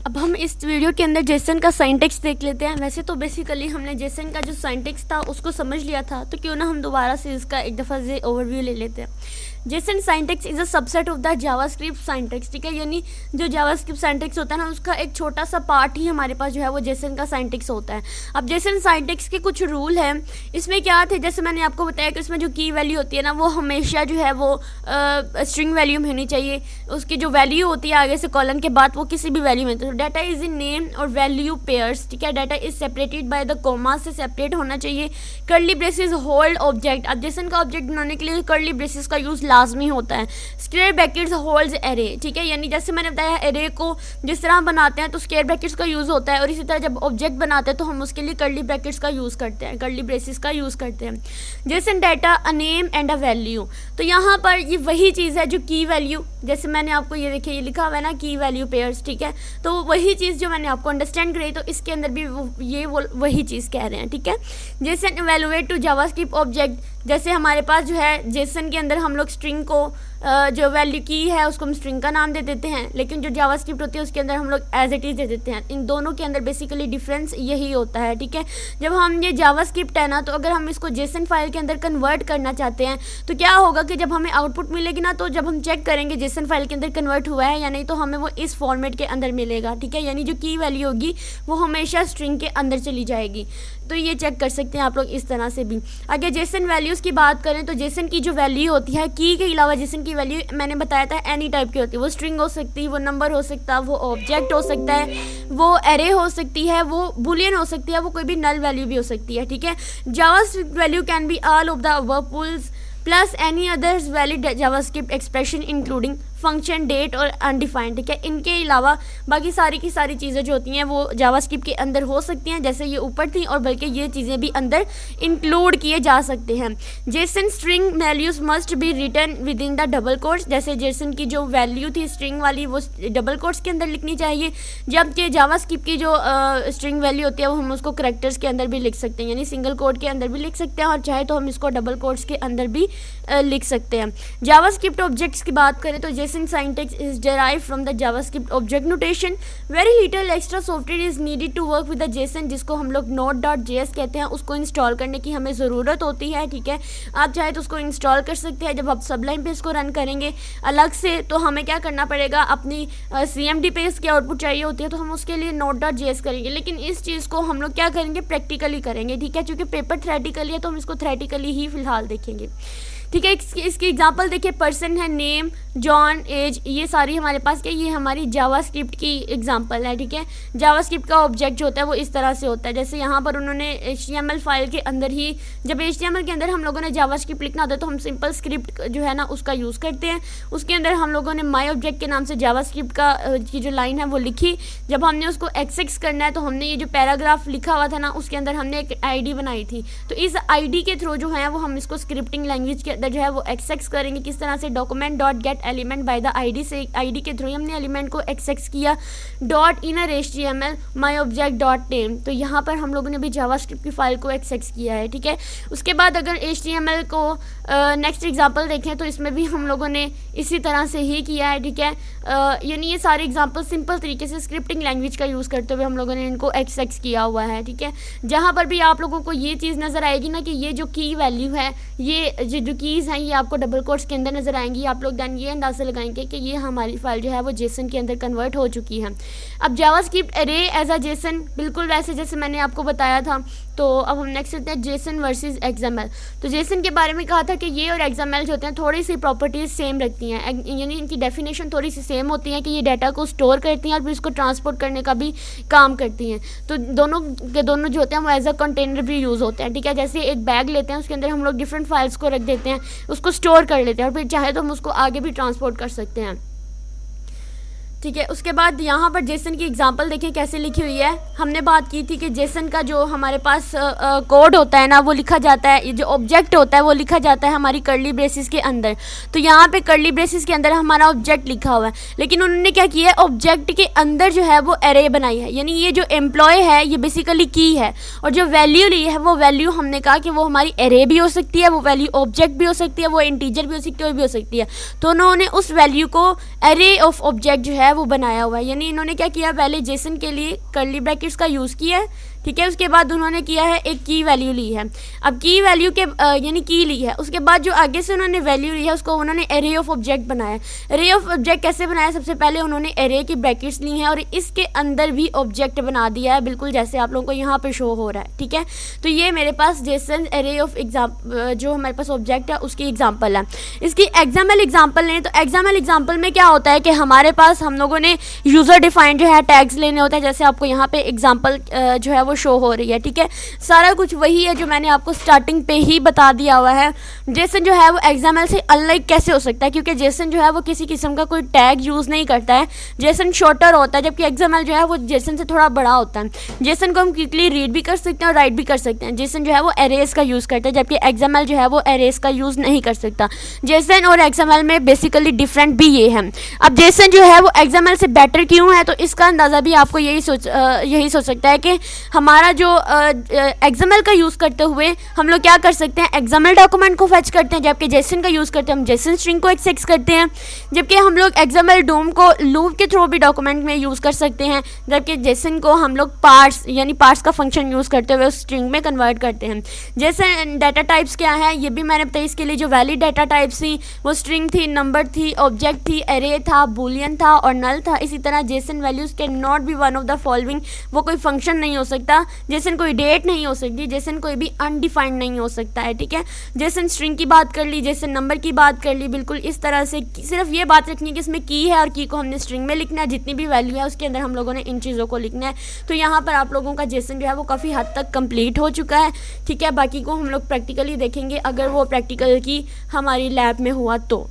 अब हम इस वीडियो के अंदर जेसन का सिंटैक्स देख लेते हैं। वैसे तो बेसिकली हमने जेसन का जो सिंटैक्स था उसको समझ लिया था, तो क्यों ना हम दोबारा से इसका एक दफ़ा से ओवरव्यू ले लेते हैं। Jason syntax is a subset of the JavaScript syntax, ठीक है। यानी जो जावास्क्रिप्ट सिंटैक्स होता है ना, उसका एक छोटा सा पार्ट ही हमारे पास जो है वो जेसन का सिंटैक्स होता है। अब जेसन सिंटैक्स के कुछ रूल हैं। इसमें क्या थे, जैसे मैंने आपको बताया कि इसमें जो की वैल्यू होती है ना, वो हमेशा जो है वो स्ट्रिंग वैल्यू में होनी चाहिए। उसकी जो वैल्यू होती है आगे से कॉलन के बाद वो किसी भी वैल्यू में, तो डाटा इज इन नेम और वैल्यू पेयर्स, ठीक है। Data is separated by the comma से सेपरेट होना चाहिए। कर्ली ब्रेसेस होल्ड ऑब्जेक्ट, अब जेसन का ऑब्जेक्ट बनाने के लिए कर्ली ब्रेसेस का यूज़ लाजमी होता है। स्क्वायर ब्रैकेट्स होल्ड्स एरे, ठीक है। यानी जैसे मैंने बताया एरे को जिस तरह बनाते हैं तो स्क्वायर ब्रैकेट्स का यूज़ होता है, और इसी तरह जब ऑब्जेक्ट बनाते हैं तो हम उसके लिए कर्ली ब्रैकेट्स का यूज़ करते हैं, कर्ली ब्रेसेस का यूज़ करते हैं। Jason data a name and a value, तो यहाँ पर ये वही चीज़ है जो की वैल्यू, जैसे मैंने आपको ये देखिए ये लिखा हुआ है ना की वैल्यू पेयर्स, ठीक है। तो वही चीज़ जो मैंने आपको अंडरस्टैंड कराई, तो इसके अंदर भी वही चीज़ कह रहे हैं, ठीक है। JSON evaluate to JavaScript object, जैसे हमारे पास जो है जेसन के अंदर हम लोग स्ट्रिंग को जो वैल्यू की है उसको हम स्ट्रिंग का नाम दे देते हैं, लेकिन जो जावास्क्रिप्ट होती है उसके अंदर हम लोग एज इट इज़ दे देते हैं। इन दोनों के अंदर बेसिकली डिफरेंस यही होता है, ठीक है। जब हम ये जावास्क्रिप्ट है ना, तो अगर हम इसको जेसन फाइल के अंदर कन्वर्ट करना चाहते हैं तो क्या होगा कि जब हमें आउटपुट मिलेगी ना, तो जब हम चेक करेंगे जेसन फाइल के अंदर कन्वर्ट हुआ है या नहीं, तो हमें वो इस फॉर्मेट के अंदर मिलेगा, ठीक है। यानी जो की वैल्यू होगी वो हमेशा स्ट्रिंग के अंदर चली जाएगी। तो ये चेक कर सकते हैं आप लोग इस तरह से भी। अगर जेसन वैल्यूज़ की बात करें तो जेसन की जो वैल्यू होती है, की के अलावा जेसन की वैल्यू मैंने बताया था एनी टाइप की होती है। वो स्ट्रिंग हो सकती है, वो नंबर हो सकता है, वो ऑब्जेक्ट हो सकता है, वो एरे हो सकती है, वो बुलियन हो सकती है, वो कोई भी नल वैल्यू भी हो सकती है, ठीक है। JavaScript value can be all of the above pulls plus any others valid JavaScript expression including function date और अनडिफाइंड, ठीक है। इनके अलावा बाकी सारी की सारी चीज़ें जो होती हैं वो जावास्क्रिप्ट के अंदर हो सकती हैं, जैसे ये ऊपर थी, और बल्कि ये चीज़ें भी अंदर इंक्लूड किए जा सकते हैं। JSON string values must be written within the double quotes, जैसे जेसन की जो वैल्यू थी स्ट्रिंग वाली वो डबल कोट्स के अंदर लिखनी चाहिए, जबकि जावास्क्रिप्ट की जो स्ट्रिंग वैल्यू होती है वो हम उसको करैक्टर्स के अंदर भी लिख सकते हैं, यानी सिंगल कोट के अंदर भी लिख सकते हैं, और चाहे तो हम इसको डबल कोट्स के अंदर भी लिख सकते हैं। जावास्क्रिप्ट ऑब्जेक्ट्स की बात करें तो Jason syntax is derived from the JavaScript object notation. Very little extra software is needed to work with the JSON, जिसको हम लोग node.js कहते हैं। उसको इंस्टॉल करने की हमें ज़रूरत होती है, ठीक है। आप चाहे तो उसको इंस्टॉल कर सकते हैं। जब आप सबलाइन पे इसको रन करेंगे अलग से, तो हमें क्या करना पड़ेगा, अपनी CMD पे इसकी आउटपुट चाहिए होती है, तो हम उसके लिए node.js करेंगे। लेकिन इस चीज़ को हम लोग क्या करेंगे, प्रैक्टिकली करेंगे, ठीक है। क्योंकि पेपर थ्योरेटिकली है तो हम इसको थ्योरेटिकली ही फ़िलहाल देखेंगे, ठीक है। इसकी एग्जांपल देखिए, पर्सन है, नेम, जॉन, एज, ये सारी हमारे पास क्या, ये हमारी जावास्क्रिप्ट की एग्जांपल है, ठीक है। जावास्क्रिप्ट का ऑब्जेक्ट जो होता है वो इस तरह से होता है, जैसे यहाँ पर उन्होंने HTML फाइल के अंदर ही, जब HTML के अंदर हम लोगों ने जावास्क्रिप्ट लिखना होता है तो हम सिंपल स्क्रिप्ट जो है ना उसका यूज़ करते हैं। उसके अंदर हम लोगों ने माई ऑब्जेक्ट के नाम से जावास्क्रिप्ट का की जो लाइन है वो लिखी। जब हमने उसको एक्सेस करना है तो हमने ये जो पैराग्राफ लिखा हुआ था ना, उसके अंदर हमने एक ID बनाई थी। तो इस ID के थ्रू जो है वो हम इसको स्क्रिप्टिंग लैंग्वेज के अंदर जो है वो एक्सेस करेंगे। किस तरह से, document dot gate element by the ID से, ID के थ्रू हमने एलिमेंट को एक्सेस किया। डॉट इनर HTML माई ऑब्जेक्ट डॉट नेम, तो यहाँ पर हम लोगों ने भी जावास्क्रिप्ट की फाइल को एक्सेस किया है, ठीक है। उसके बाद अगर HTML को नेक्स्ट एग्जांपल देखें तो इसमें भी हम लोगों ने इसी तरह से ही किया है, ठीक है। यानी ये सारे एग्जांपल सिंपल तरीके से स्क्रिप्टिंग लैंग्वेज का यूज़ करते हुए हम लोगों ने इनको एक्सेस किया हुआ है, ठीक है। जहाँ पर भी आप लोगों को ये चीज़ नज़र आएगी ना कि ये जो की वैल्यू है, ये जो कीज़ हैं, ये आपको डबल कोट्स के अंदर नज़र आएंगी, आप लोग दैन ये अंदाज़ा लगाएंगे कि ये हमारी फाइल जो है वो जेसन के अंदर कन्वर्ट हो चुकी है। अब JavaScript array as a JSON, बिल्कुल वैसे जैसे मैंने आपको बताया था। तो अब हम नेक्स्ट करते हैं जेसन वर्सेस XML। तो जेसन के बारे में कहा था कि ये और XML जो होते हैं थोड़ी सी प्रॉपर्टीज़ सेम रखती हैं, यानी इनकी डेफिनेशन थोड़ी सी सेम होती है कि ये डाटा को स्टोर करती हैं और फिर इसको ट्रांसपोर्ट करने का भी काम करती हैं। तो दोनों के दोनों जो होते हैं वो एज अ कंटेनर भी यूज़ होते हैं, ठीक है। जैसे एक बैग लेते हैं, उसके अंदर हम लोग डिफरेंट फाइल्स को रख देते हैं, उसको स्टोर कर लेते हैं, और फिर चाहे तो हम उसको आगे भी ट्रांसपोर्ट कर सकते हैं, ठीक है। उसके बाद यहाँ पर जेसन की एग्जांपल देखें कैसे लिखी हुई है। हमने बात की थी कि जेसन का जो हमारे पास कोड होता है ना वो लिखा जाता है, ये जो ऑब्जेक्ट होता है वो लिखा जाता है हमारी कर्ली ब्रेसेस के अंदर। तो यहाँ पे कर्ली ब्रेसेस के अंदर हमारा ऑब्जेक्ट लिखा हुआ है, लेकिन उन्होंने क्या किया है, ऑब्जेक्ट के अंदर जो है वो एरे बनाई है। यानी ये जो एम्प्लॉय है ये बेसिकली की है, और जो वैल्यू ली है वो वैल्यू हमने कहा कि वो हमारी एरे भी हो सकती है, वो वैल्यू ऑब्जेक्ट भी हो सकती है, वो इंटीजर भी हो सकती है, वो भी हो सकती है। तो उन्होंने उस वैल्यू को एरे ऑफ ऑब्जेक्ट जो है है वो बनाया हुआ है। यानी इन्होंने क्या किया, पहले जेसन के लिए कर्ली ब्रैकेट्स का यूज़ किया है, ठीक है। उसके बाद उन्होंने किया है एक की वैल्यू ली है। अब की वैल्यू के यानी की ली है, उसके बाद जो आगे से उन्होंने वैल्यू ली है उसको उन्होंने एरे ऑफ ऑब्जेक्ट बनाया। एरे ऑफ ऑब्जेक्ट कैसे बनाया, सबसे पहले उन्होंने एरे की ब्रैकेट्स ली हैं और इसके अंदर भी ऑब्जेक्ट बना दिया है, बिल्कुल जैसे आप लोगों को यहाँ पे शो हो रहा है, ठीक है। तो ये मेरे पास जेसन एरे ऑफ जो हमारे पास ऑब्जेक्ट है उसकी एग्जाम्पल है। इसकी एग्जाम्पल लें तो एग्जाम्पल में क्या होता है कि हमारे पास हम लोगों ने यूज़र डिफाइंड जो है टैग्स लेने होते हैं, जैसे आपको यहाँ पे एग्जाम्पल जो है वो शो हो रही है, ठीक है। सारा कुछ वही है जो मैंने आपको स्टार्टिंग पे ही बता दिया हुआ है। जेसन जो है वो एक्सएमएल से अनलाइक कैसे हो सकता है, क्योंकि जेसन जो है वो किसी किस्म का कोई टैग यूज़ नहीं करता है। जेसन शॉर्टर होता है, जबकि एक्सएमएल जो है वो जेसन से थोड़ा बड़ा होता है। जेसन को हम क्विकली रीड भी कर सकते हैं और राइट भी कर सकते हैं। जेसन जो है वो एरेज का यूज़ करता है, जबकि एक्सएमएल जो है वो एरेज का यूज़ नहीं कर सकता। जेसन और एक्सएमएल में बेसिकली डिफरेंट भी ये है। अब जेसन जो है वो एक्सएमएल से बेटर क्यों है, तो इसका अंदाज़ा भी आपको यही सोच सकता है कि हमारा जो एक्सएमएल का यूज़ करते हुए हम लोग क्या कर सकते हैं, एक्सएमएल डॉक्यूमेंट को फेच करते हैं, जबकि जेसन का यूज़ करते हैं हम जेसन स्ट्रिंग को एक्सेस करते हैं। जबकि हम लोग एक्सएमएल डोम को लूप के थ्रू भी डॉक्यूमेंट में यूज़ कर सकते हैं, जबकि जेसन को हम लोग पार्ट्स यानी पार्ट्स का फंक्शन यूज़ करते हुए उस स्ट्रिंग में कन्वर्ट करते हैं। जैसे डाटा टाइप्स क्या है ये भी मैंने बताया। इसके लिए जो वैलिड डाटा टाइप्स थी वो स्ट्रिंग थी, नंबर थी, ऑब्जेक्ट थी, एरे था, बूलियन था और नल था। इसी तरह Jason values can not be one of the following, वो कोई फंक्शन नहीं हो सकता। जेसन कोई डेट नहीं हो सकती, जेसन कोई भी अनडिफाइंड नहीं हो सकता है, ठीक है। जेसन स्ट्रिंग की बात कर ली, जेसन नंबर की बात कर ली, बिल्कुल इस तरह से। सिर्फ ये बात रखनी है कि इसमें की है और की को हमने स्ट्रिंग में लिखना है, जितनी भी वैल्यू है उसके अंदर हम लोगों ने इन चीज़ों को लिखना है। तो यहाँ पर आप लोगों का जेसन जो है वो काफ़ी हद तक कंप्लीट हो चुका है, ठीक है। बाकी को हम लोग प्रैक्टिकली देखेंगे अगर वो प्रैक्टिकल की हमारी लैब में हुआ तो।